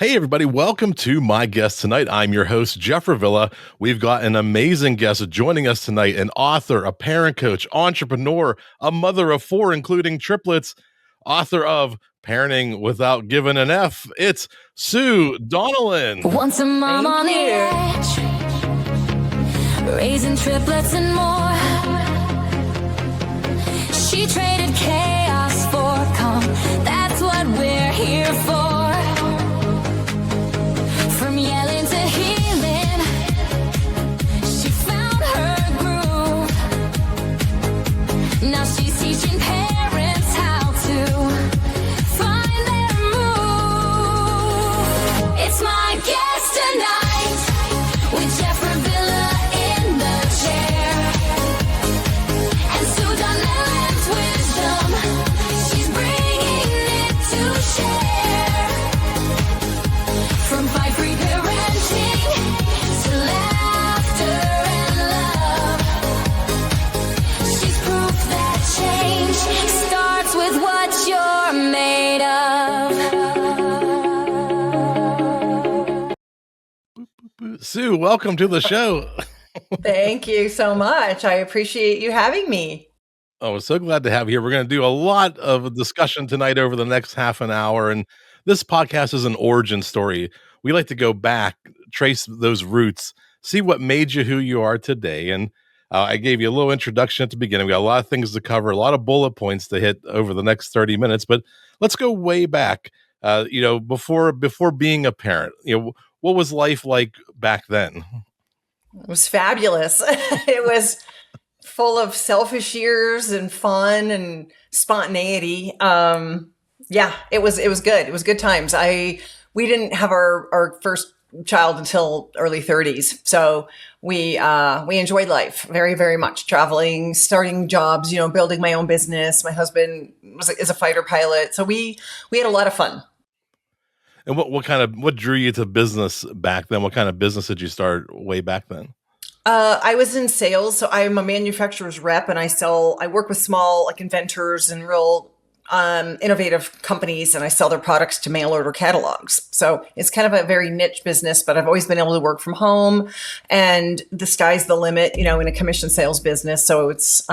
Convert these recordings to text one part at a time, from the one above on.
Hey, everybody. Welcome to my guest tonight. I'm your host, Jeff Revilla. We've got an amazing guest joining us tonight, an author, a parent coach, entrepreneur, a mother of four, including triplets, author of Parenting Without Giving an F. It's Sue Donnellan. Once a mom on the edge, raising triplets and more. She traded chaos for calm. That's what we're here for. From yelling to healing, she found her groove. Now she's teaching parents how to find their move. It's my guest tonight with Jeff Revilla in the chair and Sue Donnellan's wisdom. She's bringing it to share. From fight free parenting to laughter and love, she's proof that change starts with what you're made of. Sue, welcome to the show. Thank you so much. I appreciate you having me. Oh, we're so glad to have you here. We're going to do a lot of discussion tonight over the next half an hour. And this podcast is an origin story. We like to go back, trace those roots, see what made you who you are today. And I gave you a little introduction at the beginning. We got a lot of things to cover, a lot of bullet points to hit over the next 30 minutes. But let's go way back. Before being a parent, what was life like back then? It was fabulous. It was full of selfish years and fun and spontaneity. It was good. It was good times. We didn't have our first child until early 30s. So we enjoyed life very, very much, traveling, starting jobs, building my own business. My husband is a fighter pilot. So we had a lot of fun. And what drew you to business back then? What kind of business did you start way back then? I was in sales. So I'm a manufacturer's rep and I work with small inventors and real innovative companies, and I sell their products to mail order catalogs. So it's kind of a very niche business, but I've always been able to work from home, and the sky's the limit, in a commission sales business. So it's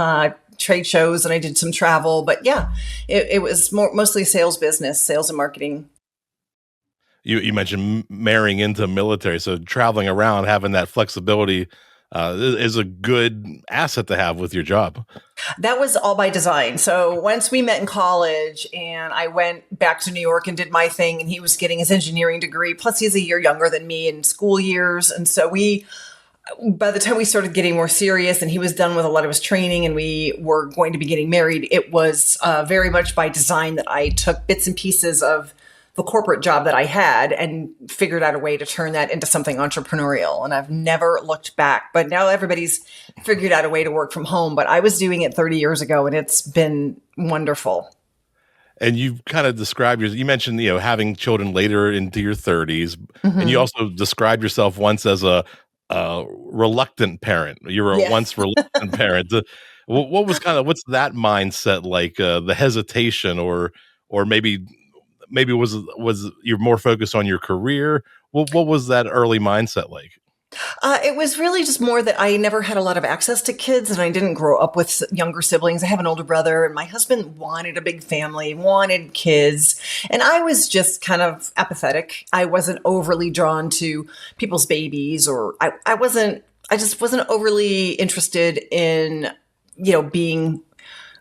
trade shows, and I did some travel, but yeah, it was mostly sales business, sales and marketing. You mentioned marrying into military, so traveling around, having that flexibility is a good asset to have with your job. That was all by design. So once we met in college and I went back to New York and did my thing, and he was getting his engineering degree, plus he's a year younger than me in school years. And so by the time we started getting more serious and he was done with a lot of his training and we were going to be getting married, it was very much by design that I took bits and pieces of the corporate job that I had and figured out a way to turn that into something entrepreneurial. And I've never looked back, but now everybody's figured out a way to work from home. But I was doing it 30 years ago and it's been wonderful. And you've kind of described you mentioned, having children later into your 30s, mm-hmm. and you also described yourself once as a reluctant parent. You were a once reluctant parent. What was what's that mindset like? The hesitation, or maybe was you're more focused on your career? What was that early mindset like? It was really just more that I never had a lot of access to kids, and I didn't grow up with younger siblings. I have an older brother, and my husband wanted a big family, wanted kids, and I was just kind of apathetic. I wasn't overly drawn to people's babies, or I just wasn't overly interested in, being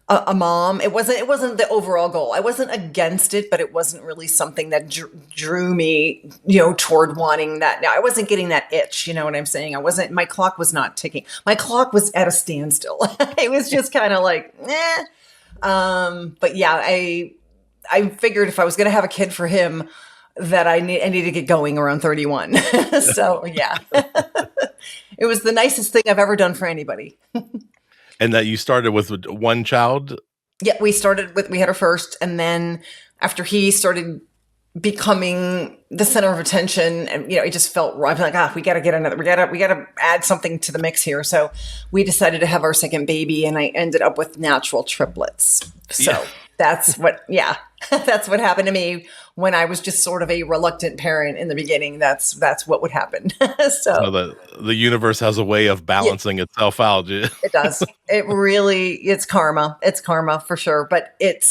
a mom. It wasn't the overall goal. I wasn't against it, but it wasn't really something that drew me, toward wanting that. Now, I wasn't getting that itch. You know what I'm saying? My clock was not ticking. My clock was at a standstill. It was just kind of like, eh. But yeah, I figured if I was going to have a kid for him, that I needed to get going around 31. So yeah, it was the nicest thing I've ever done for anybody. And that you started with one child? Yeah, we had our first. And then after he started becoming the center of attention, and, it just felt right. I'm like, we got to get another, we got to add something to the mix here. So we decided to have our second baby, and I ended up with natural triplets. So that's what, That's what happened to me when I was just sort of a reluctant parent in the beginning. That's what would happen. So So the universe has a way of yeah, balancing itself out. it does. It really, it's karma. It's karma for sure. But it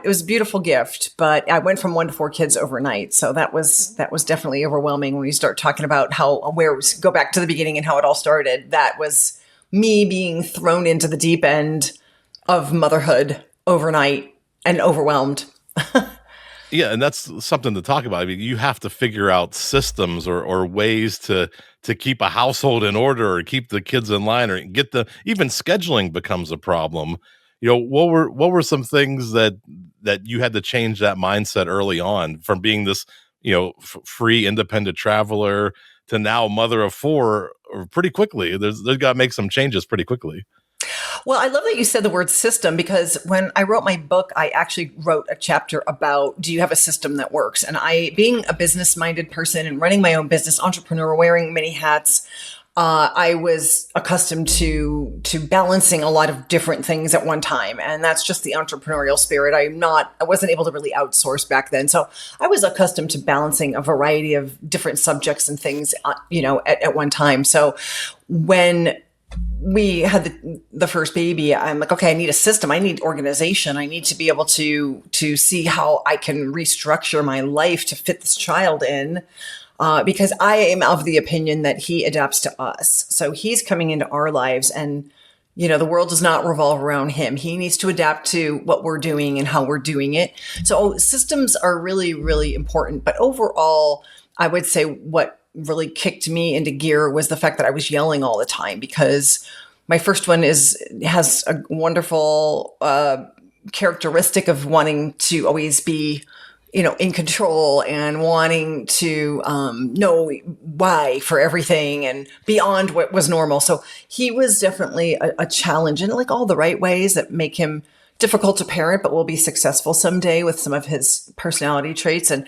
was a beautiful gift. But I went from 1 to 4 kids overnight. So that was definitely overwhelming when you start talking about go back to the beginning and how it all started. That was me being thrown into the deep end of motherhood overnight and overwhelmed. Yeah, and that's something to talk about. I mean, you have to figure out systems or ways to keep a household in order or keep the kids in line or get the even scheduling becomes a problem. What were some things that you had to change that mindset early on from being this, free independent traveler to now mother of four or pretty quickly. There's got to make some changes pretty quickly. Well, I love that you said the word system because when I wrote my book, I actually wrote a chapter about do you have a system that works? And being a business minded person and running my own business, entrepreneur, wearing many hats, I was accustomed to balancing a lot of different things at one time, and that's just the entrepreneurial spirit. I wasn't able to really outsource back then, so I was accustomed to balancing a variety of different subjects and things, at one time. So when we had the first baby, I'm like, okay, I need a system. I need organization. I need to be able to see how I can restructure my life to fit this child in. Because I am of the opinion that he adapts to us. So he's coming into our lives and, the world does not revolve around him. He needs to adapt to what we're doing and how we're doing it. So systems are really, really important. But overall, I would say what really kicked me into gear was the fact that I was yelling all the time because my first one has a wonderful characteristic of wanting to always be in control and wanting to know why for everything and beyond what was normal. So he was definitely a challenge in like all the right ways that make him difficult to parent, but will be successful someday with some of his personality traits. And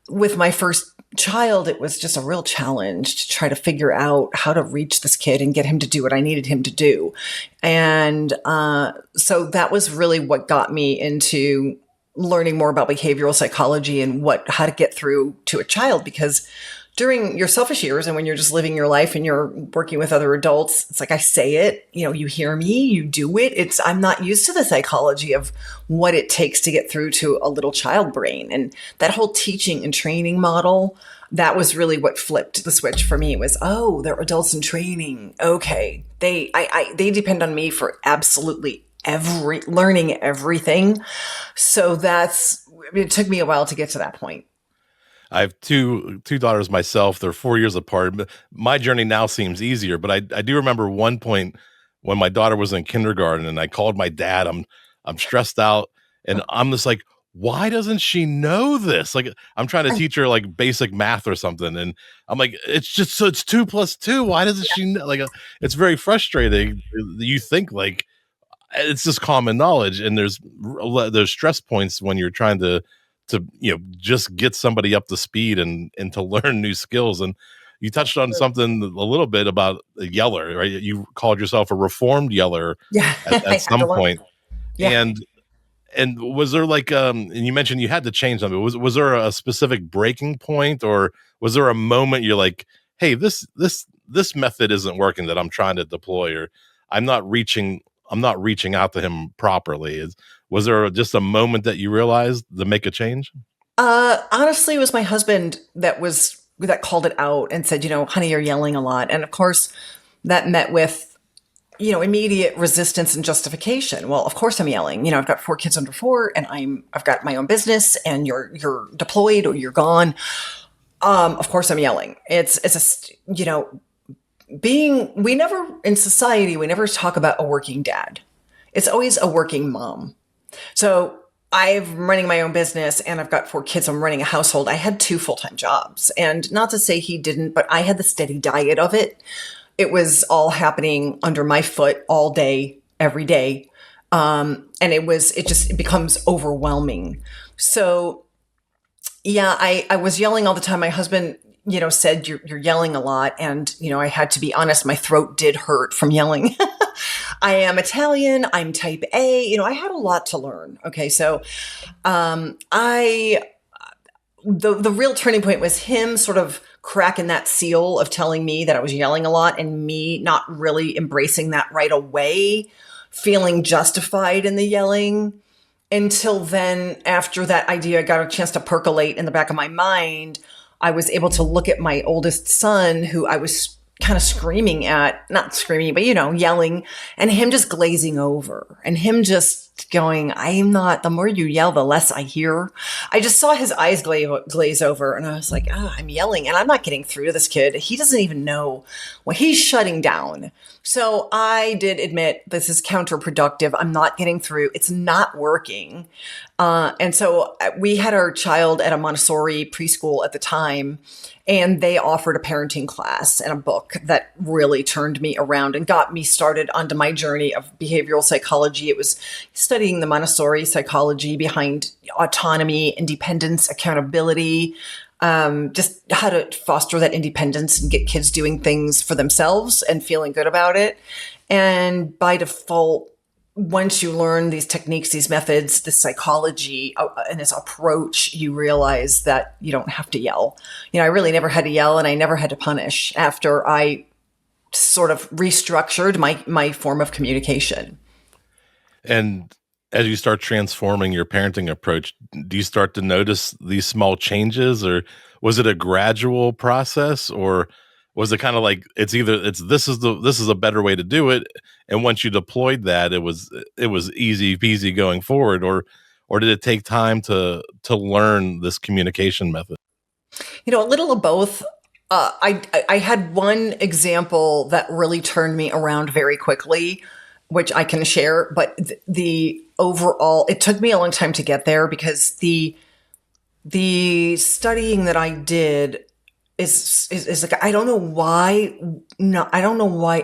with my first child, it was just a real challenge to try to figure out how to reach this kid and get him to do what I needed him to do. And so that was really what got me into learning more about behavioral psychology and how to get through to a child, because during your selfish years and when you're just living your life and you're working with other adults, it's like I say it, you hear me, you do it. I'm not used to the psychology of what it takes to get through to a little child brain. And that whole teaching and training model, that was really what flipped the switch for me. It was, oh, they're adults in training. Okay. They depend on me for absolutely learning everything. So it took me a while to get to that point. I have two daughters myself. They're 4 years apart. My journey now seems easier, but I do remember one point when my daughter was in kindergarten and I called my dad. I'm stressed out and I'm just like, why doesn't she know this? Like I'm trying to teach her like basic math or something. And I'm like, it's 2 plus 2. Why doesn't she know? Like, it's very frustrating. You think like it's just common knowledge. And there's stress points when you're trying to just get somebody up to speed and to learn new skills. And you touched on something a little bit about a yeller, right? You called yourself a reformed yeller Yeah. at some point. Yeah. And was there like and you mentioned you had to change something. Was there a specific breaking point, or was there a moment you're like, hey, this method isn't working that I'm trying to deploy, or I'm not reaching out to him properly? Was there just a moment that you realized to make a change? Honestly, it was my husband that called it out and said, honey, you're yelling a lot. And of course that met with, immediate resistance and justification. Well, of course I'm yelling. I've got 4 kids under 4 and I've got my own business and you're deployed or you're gone. Of course I'm yelling. In society, we never talk about a working dad. It's always a working mom. So I'm running my own business and I've got 4 kids. I'm running a household. I had 2 full-time jobs, and not to say he didn't, but I had the steady diet of it. It was all happening under my foot all day, every day. And it becomes overwhelming. So yeah, I was yelling all the time. My husband, said you're yelling a lot. And, I had to be honest, my throat did hurt from yelling. I am Italian. I'm type A. I had a lot to learn. Okay. So, the real turning point was him sort of cracking that seal of telling me that I was yelling a lot and me not really embracing that right away, feeling justified in the yelling. Until then, after that idea got a chance to percolate in the back of my mind, I was able to look at my oldest son, who I was kind of screaming at, not screaming, but, yelling, and him just glazing over and him just going, the more you yell, the less I hear. I just saw his eyes glaze over and I was like, I'm yelling and I'm not getting through to this kid. He doesn't even know what he's shutting down. So I did admit this is counterproductive. I'm not getting through. It's not working. And so we had our child at a Montessori preschool at the time, and they offered a parenting class and a book that really turned me around and got me started onto my journey of behavioral psychology. It was studying the Montessori psychology behind autonomy, independence, accountability, just how to foster that independence and get kids doing things for themselves and feeling good about it. And by default, once you learn these techniques, these methods, this psychology and this approach, you realize that you don't have to yell. I really never had to yell and I never had to punish after I sort of restructured my form of communication. And as you start transforming your parenting approach, do you start to notice these small changes, or was it a gradual process, or was it kind of like this is a better way to do it, and once you deployed that, it was easy peasy going forward, or did it take time to learn this communication method? A little of both. I had one example that really turned me around very quickly, which I can share, but the overall, it took me a long time to get there because the studying that I did is like, I don't know why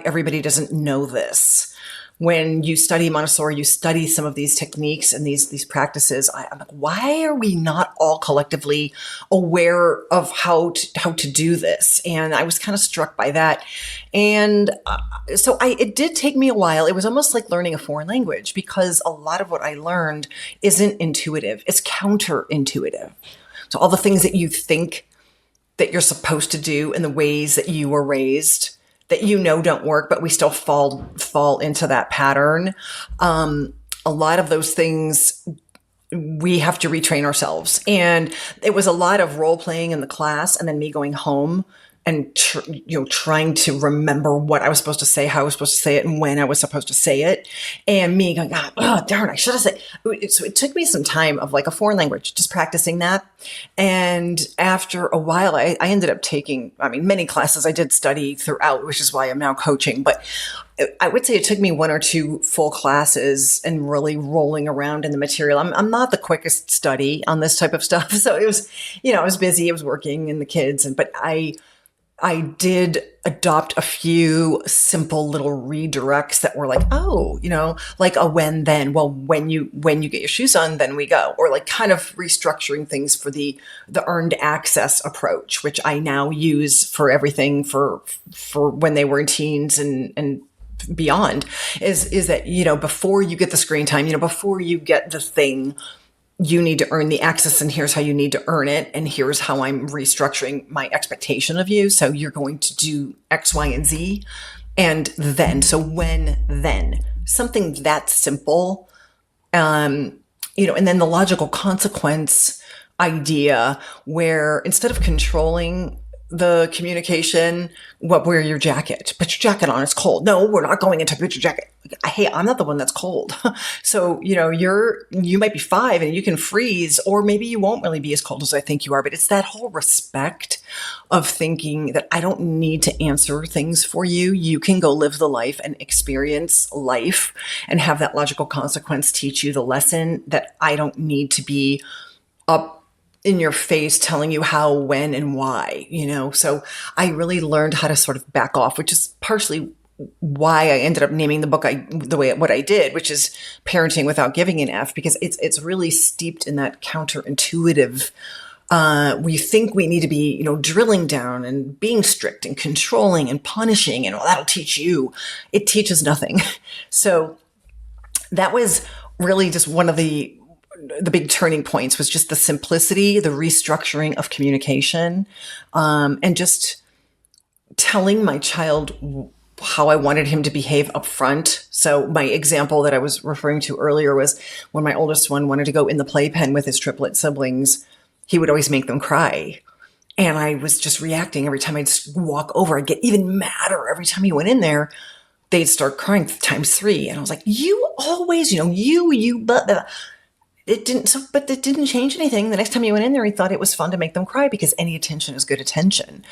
everybody doesn't know this. When you study Montessori, you study some of these techniques and these practices. I'm like, why are we not all collectively aware of how to do this? And I was kind of struck by that. And so it did take me a while. It was almost like learning a foreign language because a lot of what I learned isn't intuitive. It's counterintuitive. So all the things that you think that you're supposed to do and the ways that you were raised that don't work, but we still fall into that pattern. A lot of those things we have to retrain ourselves. And it was a lot of role playing in the class and then me going home and trying to remember what I was supposed to say, how I was supposed to say it, and when I was supposed to say it, and me going, darn, I should have said. So it took me some time of like a foreign language, just practicing that. And after a while, I ended up taking, many classes I did study throughout, which is why I'm now coaching. But I would say it took me one or two full classes and really rolling around in the material. I'm not the quickest study on this type of stuff, so it was, I was busy, I was working and the kids, but I did adopt a few simple little redirects that were like, like a when then. Well, when you get your shoes on, then we go. Or like kind of restructuring things for the earned access approach, which I now use for everything for when they were in teens and beyond, is that, before you get the screen time, before you get the thing, you need to earn the access, and here's how you need to earn it. And here's how I'm restructuring my expectation of you. So you're going to do X, Y, and Z. And then, so then, something that simple, and then the logical consequence idea where instead of controlling the communication, wear your jacket, put your jacket on, it's cold. No, we're not going into put your jacket. Hey, I'm not the one that's cold. So, you might be 5 and you can freeze, or maybe you won't really be as cold as I think you are. But it's that whole respect of thinking that I don't need to answer things for you. You can go live the life and experience life and have that logical consequence teach you the lesson that I don't need to be up in your face telling you how, when, and why, So I really learned how to sort of back off, which is partially why I ended up naming the book what I did, which is Parenting Without Giving an F, because it's really steeped in that counterintuitive We think we need to be, drilling down and being strict and controlling and punishing, and that'll teach you. It teaches nothing. So that was really just one of the big turning points, was just the simplicity, the restructuring of communication, and just telling my child how I wanted him to behave up front. So my example that I was referring to earlier was when my oldest one wanted to go in the playpen with his triplet siblings, he would always make them cry. And I was just reacting every time I'd walk over. I'd get even madder every time he went in there. They'd start crying times 3. And I was like, you always, but it didn't, but it didn't change anything. The next time he went in there, he thought it was fun to make them cry because any attention is good attention.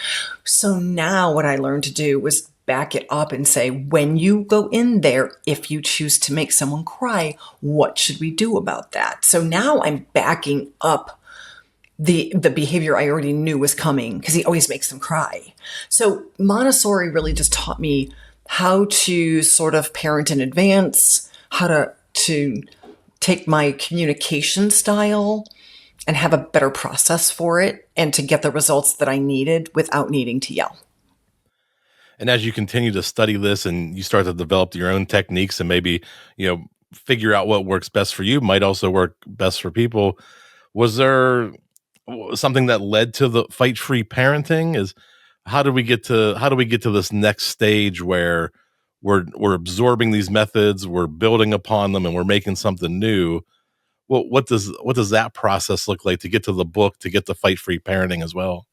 So now what I learned to do was back it up and say, when you go in there, if you choose to make someone cry, what should we do about that? So now I'm backing up the behavior I already knew was coming, because he always makes them cry. So Montessori really just taught me how to sort of parent in advance, how to take my communication style and have a better process for it, and to get the results that I needed without needing to yell. And as you continue to study this and you start to develop your own techniques and maybe, figure out what works best for you, might also work best for people. Was there something that led to the fight-free parenting? Is how do we get to this next stage where we're absorbing these methods, we're building upon them, and we're making something new? Well, what does that process look like to get to the book, to get to fight-free parenting as well?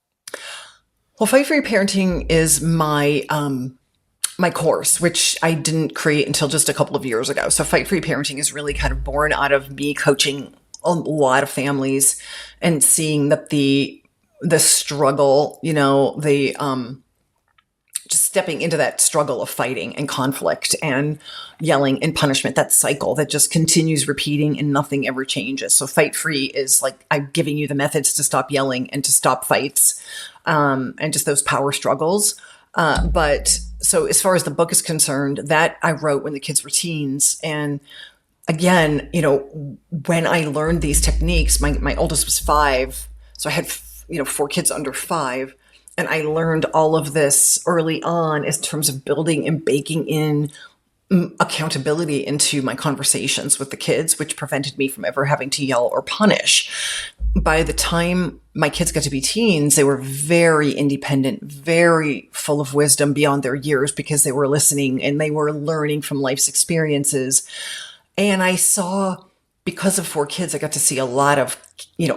Well, fight-free parenting is my my course, which I didn't create until just a couple of years ago. So fight-free parenting is really kind of born out of me coaching a lot of families and seeing that the struggle, just stepping into that struggle of fighting and conflict and yelling and punishment, that cycle that just continues repeating and nothing ever changes. So fight free is like, I'm giving you the methods to stop yelling and to stop fights, and just those power struggles. But so as far as the book is concerned, that I wrote when the kids were teens. And again, when I learned these techniques, my oldest was 5. So I had, 4 kids under 5. And I learned all of this early on in terms of building and baking in accountability into my conversations with the kids, which prevented me from ever having to yell or punish. By the time my kids got to be teens, they were very independent, very full of wisdom beyond their years, because they were listening and they were learning from life's experiences. And I saw, because of 4 kids, I got to see a lot of,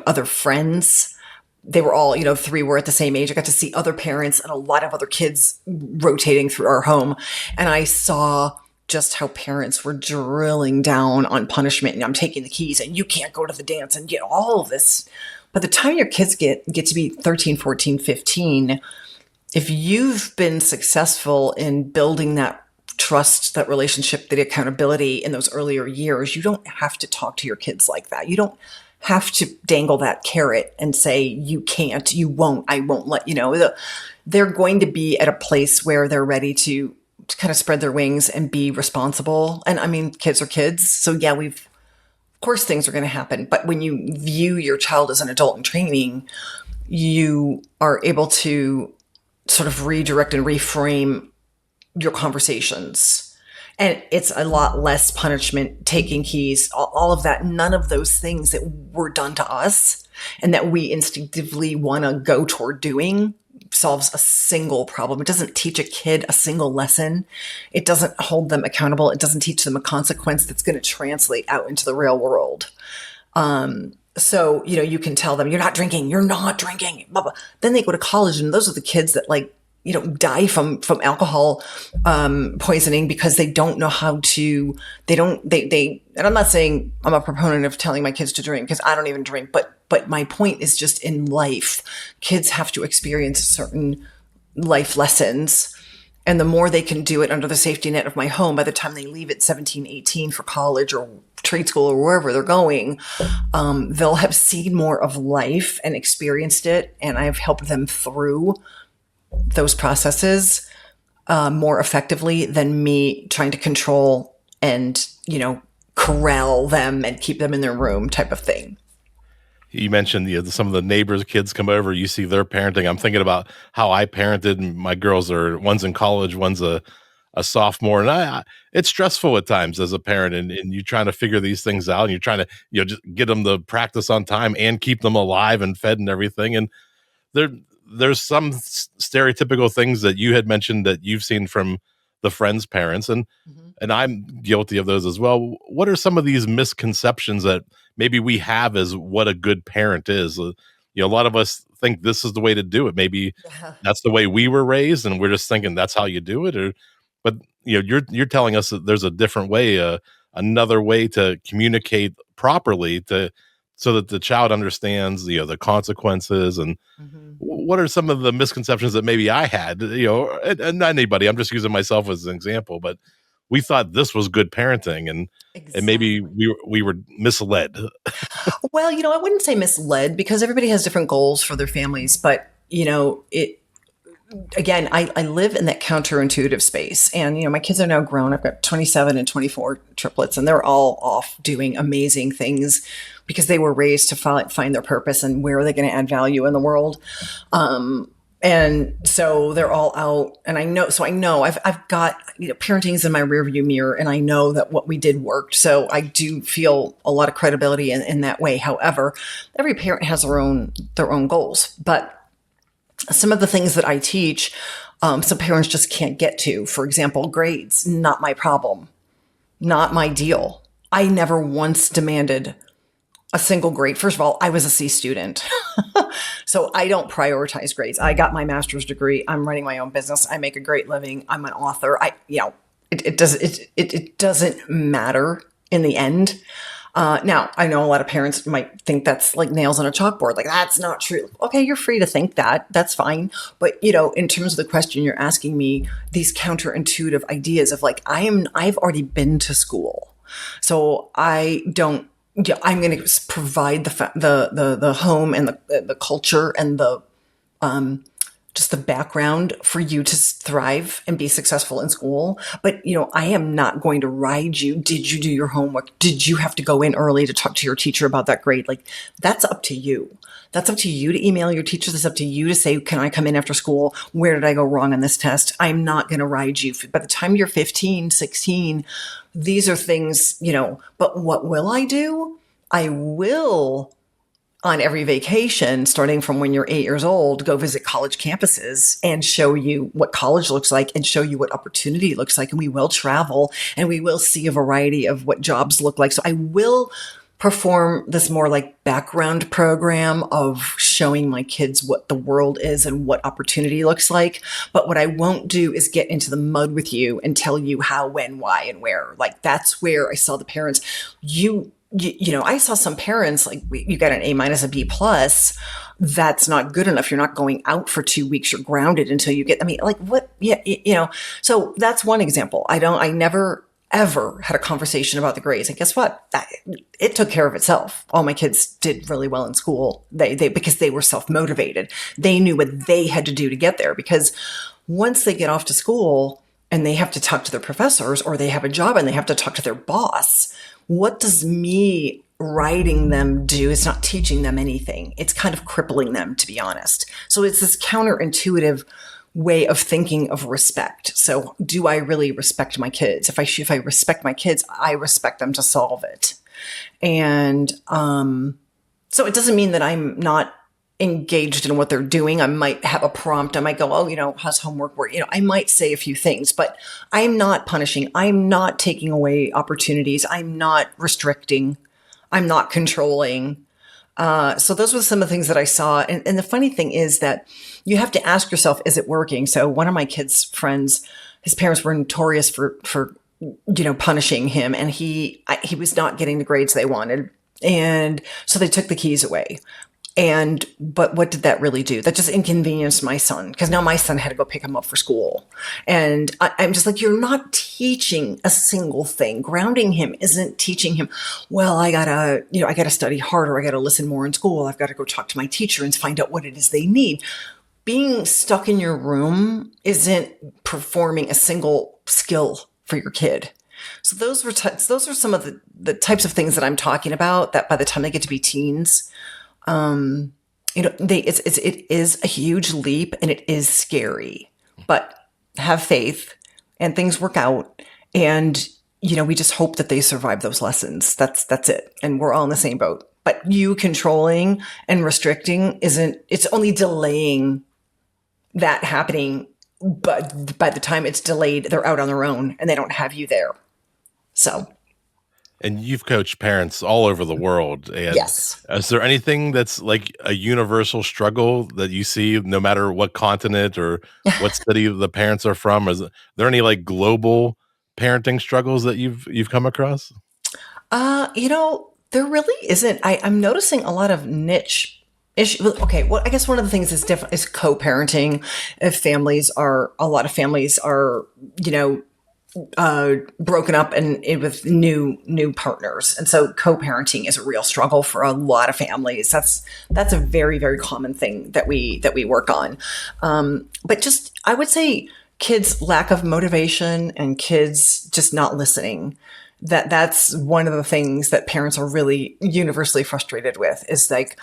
other friends. They were all, 3 were at the same age. I got to see other parents and a lot of other kids rotating through our home. And I saw just how parents were drilling down on punishment, and I'm taking the keys and you can't go to the dance, and get all of this. By the time your kids get to be 13, 14, 15, if you've been successful in building that trust, that relationship, that accountability in those earlier years, you don't have to talk to your kids like that. You don't have to dangle that carrot and say, you can't, you won't, I won't let you know. They're going to be at a place where they're ready to kind of spread their wings and be responsible. And I mean, kids are kids. So yeah, of course things are going to happen. But when you view your child as an adult in training, you are able to sort of redirect and reframe your conversations. And it's a lot less punishment, taking keys, all of that. None of those things that were done to us and that we instinctively want to go toward doing solves a single problem. It doesn't teach a kid a single lesson. It doesn't hold them accountable. It doesn't teach them a consequence that's going to translate out into the real world. So, you can tell them, you're not drinking, blah, blah. Then they go to college, and those are the kids that die from alcohol poisoning because they don't know how to, and I'm not saying I'm a proponent of telling my kids to drink, because I don't even drink, but my point is just in life, kids have to experience certain life lessons. And the more they can do it under the safety net of my home, by the time they leave at 17, 18 for college or trade school or wherever they're going, they'll have seen more of life and experienced it. And I've helped them through those processes more effectively than me trying to control and, corral them and keep them in their room type of thing. You mentioned, some of the neighbors' kids come over, you see their parenting. I'm thinking about how I parented, and my girls are one's in college, one's a sophomore, and it's stressful at times as a parent, and you're trying to figure these things out, and you're trying to, just get them to practice on time and keep them alive and fed and everything. And there there's some stereotypical things that you had mentioned that you've seen from the friends' parents, Mhm. and I'm guilty of those as well. What are some of these misconceptions that maybe we have as what a good parent is? A lot of us think this is the way to do it. Maybe Yeah. that's the way we were raised, and we're just thinking that's how you do it. Or, but you're telling us that there's a different way, another way to communicate properly to so that the child understands the consequences. And Mhm. what are some of the misconceptions that maybe I had, and not anybody, I'm just using myself as an example, but we thought this was good parenting, and maybe Exactly. we were misled. Well, I wouldn't say misled because everybody has different goals for their families, but it again, I live in that counterintuitive space. And, my kids are now grown. I've got 27 and 24 triplets, and they're all off doing amazing things because they were raised to find their purpose and where are they going to add value in the world. And so they're all out, and I know I've got, parenting's in my rearview mirror, and I know that what we did worked. So I do feel a lot of credibility in that way. However, every parent has their own goals, but some of the things that I teach, some parents just can't get to. For example, grades, not my problem, not my deal. I never once demanded a single grade. First of all, I was a C student. So I don't prioritize grades. I got my master's degree. I'm running my own business. I make a great living. I'm an author. It doesn't matter in the end. Now, I know a lot of parents might think that's like nails on a chalkboard. Like, that's not true. Okay, you're free to think that. That's fine. But, in terms of the question you're asking me, these counterintuitive ideas of like, I've already been to school. So I don't, I'm going to provide the home and the culture and the, just the background for you to thrive and be successful in school. But, I am not going to ride you. Did you do your homework? Did you have to go in early to talk to your teacher about that grade? Like, that's up to you. That's up to you to email your teachers. That's up to you to say, can I come in after school? Where did I go wrong on this test? I'm not going to ride you. By the time you're 15, 16, these are things, but what will I do? I will, on every vacation, starting from when you're 8 years old, go visit college campuses and show you what college looks like and show you what opportunity looks like. And we will travel and we will see a variety of what jobs look like. So I will perform this more like background program of showing my kids what the world is and what opportunity looks like. But what I won't do is get into the mud with you and tell you how, when, why, and where. Like, that's where I saw the parents. I saw some parents like, you got an A-, a B+. That's not good enough. You're not going out for 2 weeks. You're grounded until you get, like what? Yeah. So that's one example. I never ever had a conversation about the grades. And guess what? It took care of itself. All my kids did really well in school. They because they were self-motivated. They knew what they had to do to get there, because once they get off to school and they have to talk to their professors, or they have a job and they have to talk to their boss, what does me writing them do? It's not teaching them anything. It's kind of crippling them, to be honest. So it's this counterintuitive way of thinking of respect. So do I really respect my kids? If I respect my kids, I respect them to solve it. And so it doesn't mean that I'm not engaged in what they're doing. I might have a prompt. I might go, oh, how's homework work? I might say a few things, but I'm not punishing. I'm not taking away opportunities. I'm not restricting. I'm not controlling. So those were some of the things that I saw. And the funny thing is that you have to ask yourself, is it working? So one of my kids' friends, his parents were notorious for punishing him, and he was not getting the grades they wanted. And so they took the keys away. But what did that really do? That just inconvenienced my son, because now my son had to go pick him up for school. And I'm just like, you're not teaching a single thing. Grounding him isn't teaching him, well, I gotta study harder. I gotta listen more in school. I've got to go talk to my teacher and find out what it is they need. Being stuck in your room isn't performing a single skill for your kid. So those are some of the types of things that I'm talking about, that by the time they get to be teens, It is a huge leap and it is scary, but have faith and things work out. And, we just hope that they survive those lessons. That's it. And we're all in the same boat. But you controlling and restricting it's only delaying that happening. But by the time it's delayed, they're out on their own and they don't have you there. So. And you've coached parents all over the world. And Yes. is there anything that's like a universal struggle that you see no matter what continent or what city the parents are from? Is there any like global parenting struggles that you've come across? There really isn't. I'm noticing a lot of niche issue. Okay, well, I guess one of the things is different is co-parenting. If a lot of families are, broken up and with new partners, and so co-parenting is a real struggle for a lot of families. That's a very, very common thing that we work on. But just I would say kids' lack of motivation and kids just not listening. That's one of the things that parents are really universally frustrated with, is like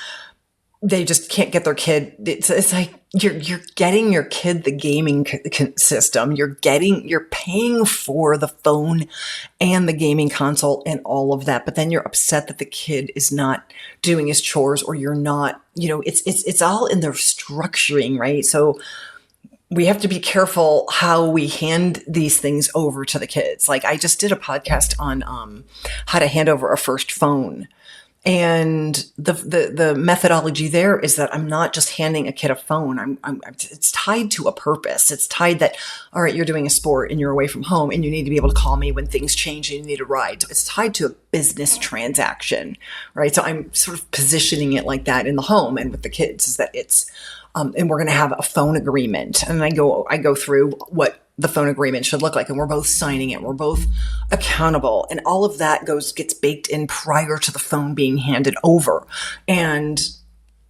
they just can't get their kid. It's like you're getting your kid the gaming system. You're paying for the phone and the gaming console and all of that, but then you're upset that the kid is not doing his chores, or you're not. It's all in their structuring, right? So we have to be careful how we hand these things over to the kids. Like I just did a podcast on how to hand over a first phone. And the methodology there is that I'm not just handing a kid a phone. It's tied to a purpose. It's tied that, all right, you're doing a sport and you're away from home and you need to be able to call me when things change and you need a ride. So it's tied to a business transaction, right? So I'm sort of positioning it like that in the home and with the kids, is that it's, and we're going to have a phone agreement. And I go through what the phone agreement should look like. And we're both signing it. We're both accountable. And all of that gets baked in prior to the phone being handed over. And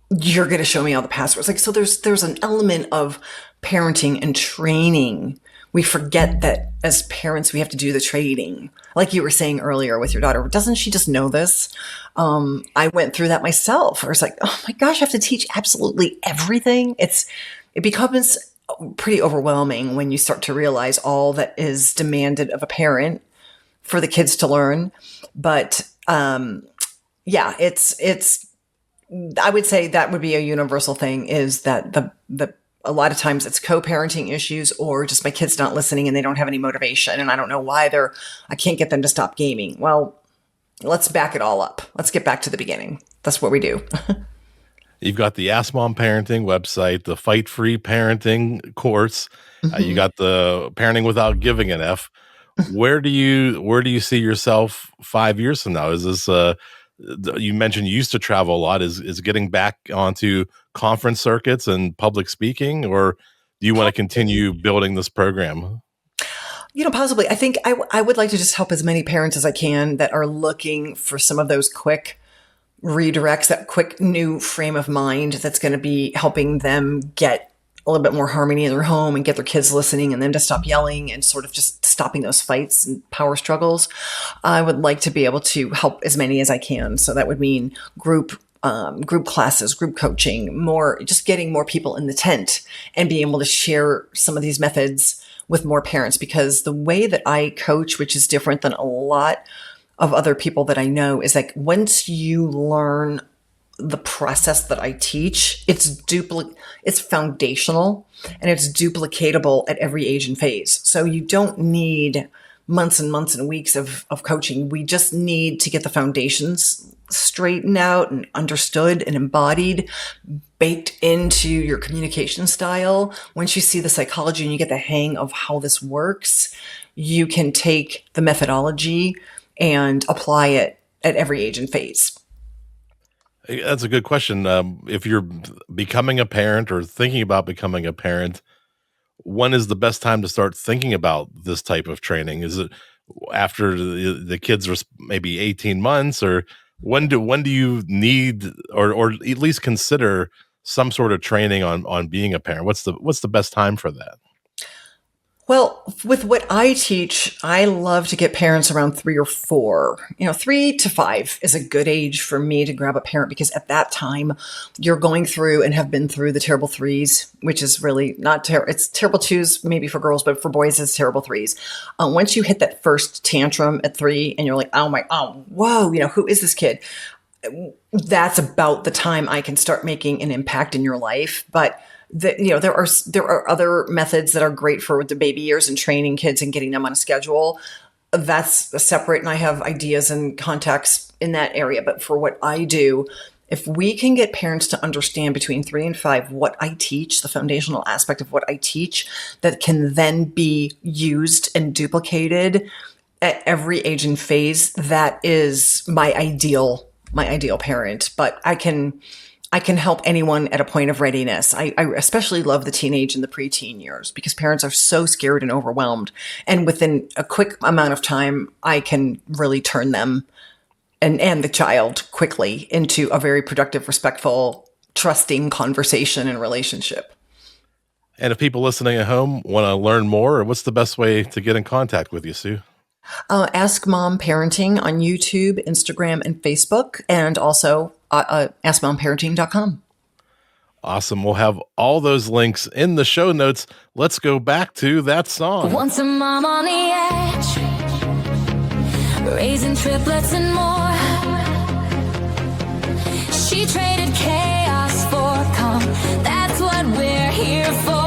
you're going to show me all the passwords. Like, so there's an element of parenting and training. We forget that as parents, we have to do the training. Like you were saying earlier with your daughter, doesn't she just know this? I went through that myself. I was like, oh my gosh, I have to teach absolutely everything. It becomes pretty overwhelming when you start to realize all that is demanded of a parent for the kids to learn. But yeah, I would say that would be a universal thing, is that a lot of times it's co-parenting issues, or just my kid's not listening and they don't have any motivation. And I don't know why I can't get them to stop gaming. Well, let's back it all up. Let's get back to the beginning. That's what we do. You've got the Ask Mom Parenting website, the Fight Free Parenting course. You got the Parenting Without Giving an F. Where do you see yourself 5 years from now? Is this you mentioned you used to travel a lot. Is getting back onto conference circuits and public speaking, or do you want to continue building this program? Possibly. I think I would like to just help as many parents as I can that are looking for some of those quick redirects, that quick new frame of mind that's going to be helping them get a little bit more harmony in their home and get their kids listening, and them to stop yelling and sort of just stopping those fights and power struggles. I would like to be able to help as many as I can. So that would mean group classes, group coaching, just getting more people in the tent and being able to share some of these methods with more parents, because the way that I coach, which is different than a lot of other people that I know, is like once you learn the process that I teach, it's foundational and it's duplicatable at every age and phase. So you don't need months and months and weeks of coaching. We just need to get the foundations straightened out and understood and embodied, baked into your communication style. Once you see the psychology and you get the hang of how this works, you can take the methodology and apply it at every age and phase. That's a good question. If you're becoming a parent or thinking about becoming a parent, when is the best time to start thinking about this type of training? Is it after the kids are maybe 18 months, or when do you need or at least consider some sort of training on being a parent? What's the best time for that? Well, with what I teach, I love to get parents around 3 or 4. 3 to 5 is a good age for me to grab a parent because at that time you're going through and have been through the terrible threes, which is really not terrible. It's terrible twos, maybe for girls, but for boys, it's terrible threes. Once you hit that first tantrum at 3 and you're like, whoa, who is this kid? That's about the time I can start making an impact in your life. But there are other methods that are great for the baby years and training kids and getting them on a schedule. That's separate, and I have ideas and contacts in that area. But for what I do, if we can get parents to understand between 3 and 5 what I teach, the foundational aspect of what I teach, that can then be used and duplicated at every age and phase, that is my ideal parent. But I can help anyone at a point of readiness. I especially love the teenage and the preteen years because parents are so scared and overwhelmed. And within a quick amount of time, I can really turn them and the child quickly into a very productive, respectful, trusting conversation and relationship. And if people listening at home want to learn more, what's the best way to get in contact with you, Sue? Ask Mom Parenting on YouTube, Instagram, and Facebook, and also askmomparenting.com. Awesome. We'll have all those links in the show notes. Let's go back to that song. Once a mom on the edge, raising triplets and more. She traded chaos for calm. That's what we're here for.